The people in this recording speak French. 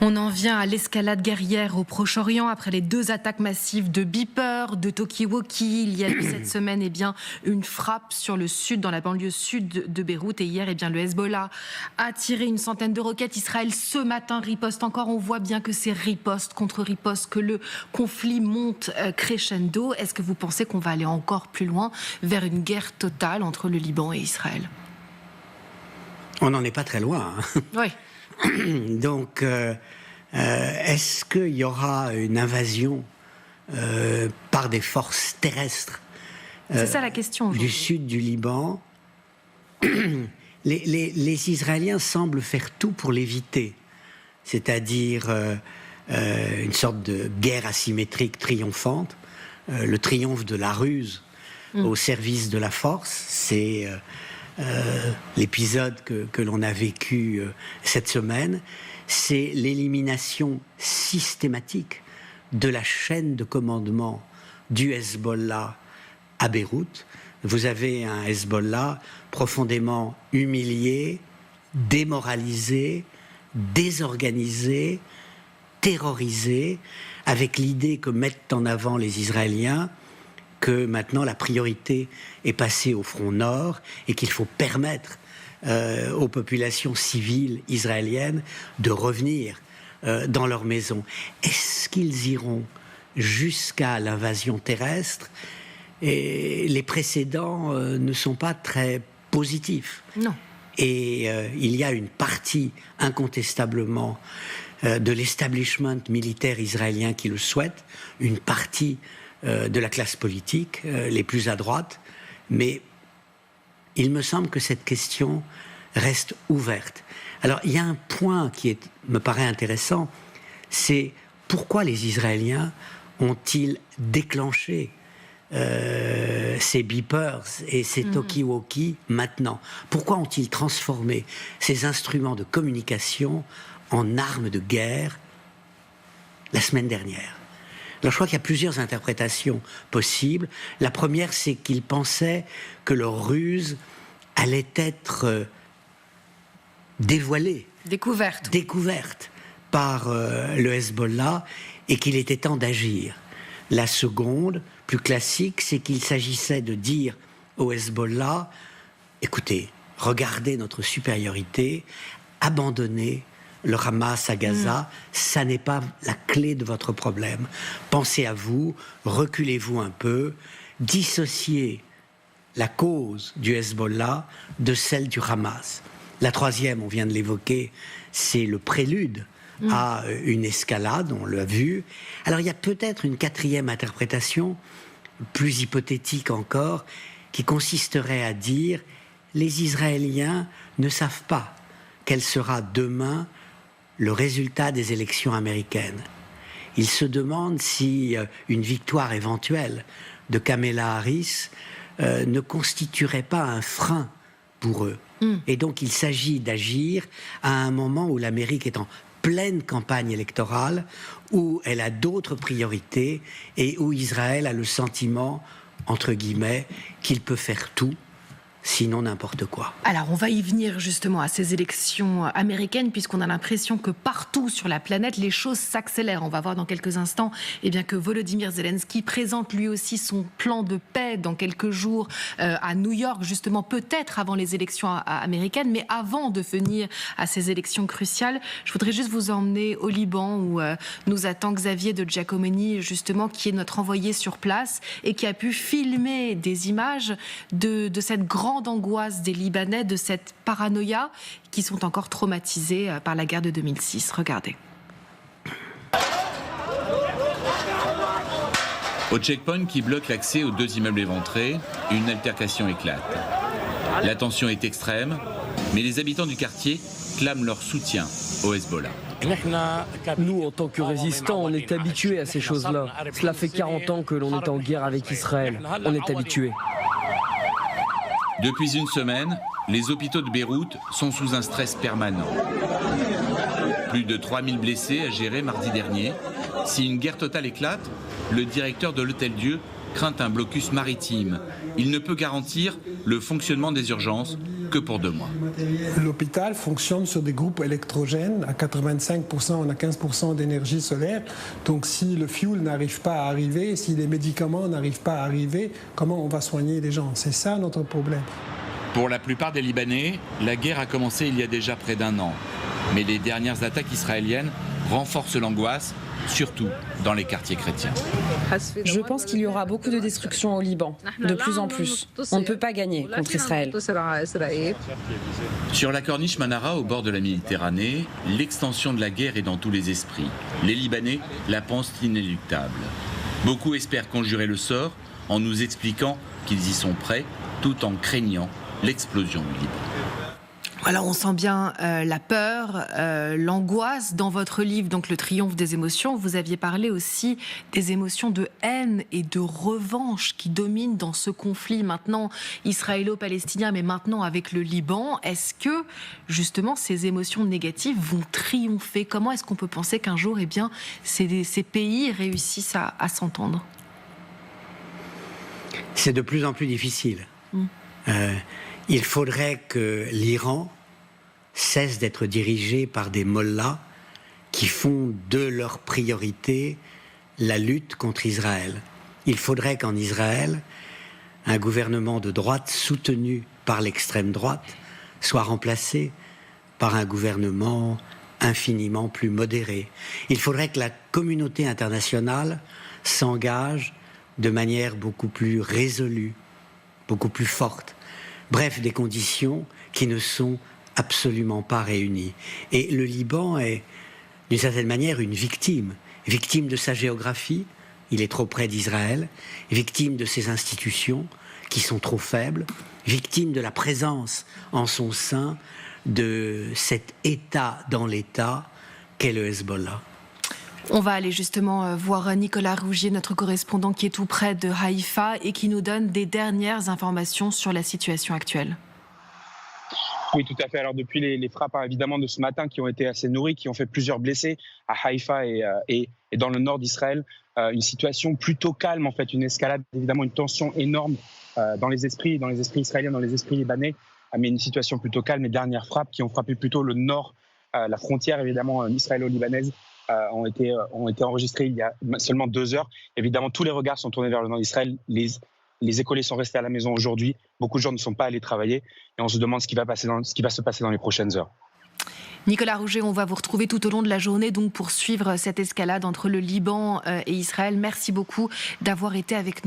On en vient à l'escalade guerrière au Proche-Orient après les 2 attaques massives de Beeper, de Tokiwoki. Il y a eu cette semaine une frappe sur le sud, dans la banlieue sud de Beyrouth. Et hier, le Hezbollah a tiré une centaine de roquettes. Israël, ce matin, riposte encore. On voit bien que c'est riposte contre riposte, que le conflit monte crescendo. Est-ce que vous pensez qu'on va aller encore plus loin vers une guerre totale entre le Liban et Israël ? On n'en est pas très loin. Oui. Donc, est-ce qu'il y aura une invasion par des forces terrestres c'est ça la question, du sud du Liban? Les Israéliens semblent faire tout pour l'éviter, c'est-à-dire une sorte de guerre asymétrique triomphante, le triomphe de la ruse au service de la force. C'est l'épisode que l'on a vécu cette semaine. C'est l'élimination systématique de la chaîne de commandement du Hezbollah à Beyrouth. Vous avez un Hezbollah profondément humilié, démoralisé, désorganisé, terrorisé, avec l'idée que mettent en avant les Israéliens que maintenant la priorité est passée au front nord et qu'il faut permettre aux populations civiles israéliennes de revenir dans leur maison. Est-ce qu'ils iront jusqu'à l'invasion terrestre? Et les précédents ne sont pas très positifs. Non. Et il y a une partie incontestablement de l'establishment militaire israélien qui le souhaite, une partie de la classe politique, les plus à droite, mais il me semble que cette question reste ouverte. Alors, il y a un point qui me paraît intéressant, c'est pourquoi les Israéliens ont-ils déclenché ces beepers et ces talkie-walkie maintenant? Pourquoi ont-ils transformé ces instruments de communication en armes de guerre la semaine dernière? Alors je crois qu'il y a plusieurs interprétations possibles. La première, c'est qu'ils pensaient que leur ruse allait être découverte par le Hezbollah et qu'il était temps d'agir. La seconde, plus classique, c'est qu'il s'agissait de dire au Hezbollah, écoutez, regardez notre supériorité, abandonnez le Hamas à Gaza, ça n'est pas la clé de votre problème. Pensez à vous, reculez-vous un peu, dissociez la cause du Hezbollah de celle du Hamas. La troisième, on vient de l'évoquer, c'est le prélude à une escalade, on l'a vu. Alors il y a peut-être une quatrième interprétation, plus hypothétique encore, qui consisterait à dire les Israéliens ne savent pas quel sera demain le résultat des élections américaines. Ils se demandent si une victoire éventuelle de Kamala Harris ne constituerait pas un frein pour eux. Et donc il s'agit d'agir à un moment où l'Amérique est en pleine campagne électorale, où elle a d'autres priorités et où Israël a le sentiment, entre guillemets, qu'il peut faire tout, sinon n'importe quoi. Alors on va y venir justement à ces élections américaines, puisqu'on a l'impression que partout sur la planète les choses s'accélèrent. On va voir dans quelques instants que Volodymyr Zelensky présente lui aussi son plan de paix dans quelques jours à New York, justement peut-être avant les élections américaines, mais avant de venir à ces élections cruciales. Je voudrais juste vous emmener au Liban où nous attend Xavier de Giacomini, justement, qui est notre envoyé sur place et qui a pu filmer des images de cette grande angoisse des Libanais, de cette paranoïa, qui sont encore traumatisés par la guerre de 2006. Regardez. Au checkpoint qui bloque l'accès aux 2 immeubles éventrés, une altercation éclate. La tension est extrême, mais les habitants du quartier clament leur soutien au Hezbollah. Nous, en tant que résistants, on est habitués à ces choses-là. Cela fait 40 ans que l'on est en guerre avec Israël. On est habitués. Depuis une semaine, les hôpitaux de Beyrouth sont sous un stress permanent. Plus de 3000 blessés à gérer mardi dernier. Si une guerre totale éclate, le directeur de l'Hôtel-Dieu craint un blocus maritime. Il ne peut garantir le fonctionnement des urgences que pour 2 mois. L'hôpital fonctionne sur des groupes électrogènes. À 85%, on a 15% d'énergie solaire. Donc si le fuel n'arrive pas à arriver, si les médicaments n'arrivent pas à arriver, comment on va soigner les gens? C'est ça notre problème. Pour la plupart des Libanais, la guerre a commencé il y a déjà près d'1 an. Mais les dernières attaques israéliennes renforcent l'angoisse, surtout dans les quartiers chrétiens. Je pense qu'il y aura beaucoup de destruction au Liban, de plus en plus. On ne peut pas gagner contre Israël. Sur la corniche Manara, au bord de la Méditerranée, l'extension de la guerre est dans tous les esprits. Les Libanais la pensent inéluctable. Beaucoup espèrent conjurer le sort en nous expliquant qu'ils y sont prêts, tout en craignant l'explosion du Liban. Alors on sent bien la peur, l'angoisse dans votre livre, donc Le triomphe des émotions. Vous aviez parlé aussi des émotions de haine et de revanche qui dominent dans ce conflit maintenant israélo-palestinien, mais maintenant avec le Liban. Est-ce que justement ces émotions négatives vont triompher? Comment est-ce qu'on peut penser qu'un jour, ces pays réussissent à s'entendre? C'est de plus en plus difficile. Il faudrait que l'Iran cesse d'être dirigé par des mollahs qui font de leur priorité la lutte contre Israël. Il faudrait qu'en Israël, un gouvernement de droite soutenu par l'extrême droite soit remplacé par un gouvernement infiniment plus modéré. Il faudrait que la communauté internationale s'engage de manière beaucoup plus résolue, beaucoup plus forte. Bref, des conditions qui ne sont absolument pas réunies. Et le Liban est, d'une certaine manière, une victime de sa géographie, il est trop près d'Israël, victime de ses institutions qui sont trop faibles, victime de la présence en son sein de cet État dans l'État qu'est le Hezbollah. On va aller justement voir Nicolas Rougier, notre correspondant qui est tout près de Haïfa et qui nous donne des dernières informations sur la situation actuelle. Oui, tout à fait. Alors depuis les frappes évidemment de ce matin qui ont été assez nourries, qui ont fait plusieurs blessés à Haïfa et dans le nord d'Israël, une situation plutôt calme en fait, une escalade, évidemment une tension énorme dans les esprits israéliens, dans les esprits libanais, mais une situation plutôt calme. Les dernières frappes qui ont frappé plutôt le nord, la frontière évidemment israélo-libanaise, ont été enregistrées il y a seulement 2 heures. Évidemment, tous les regards sont tournés vers le nord d'Israël. Les écoliers sont restés à la maison aujourd'hui. Beaucoup de gens ne sont pas allés travailler et on se demande ce qui va se passer dans les prochaines heures. Nicolas Rougier, on va vous retrouver tout au long de la journée donc pour suivre cette escalade entre le Liban et Israël. Merci beaucoup d'avoir été avec nous.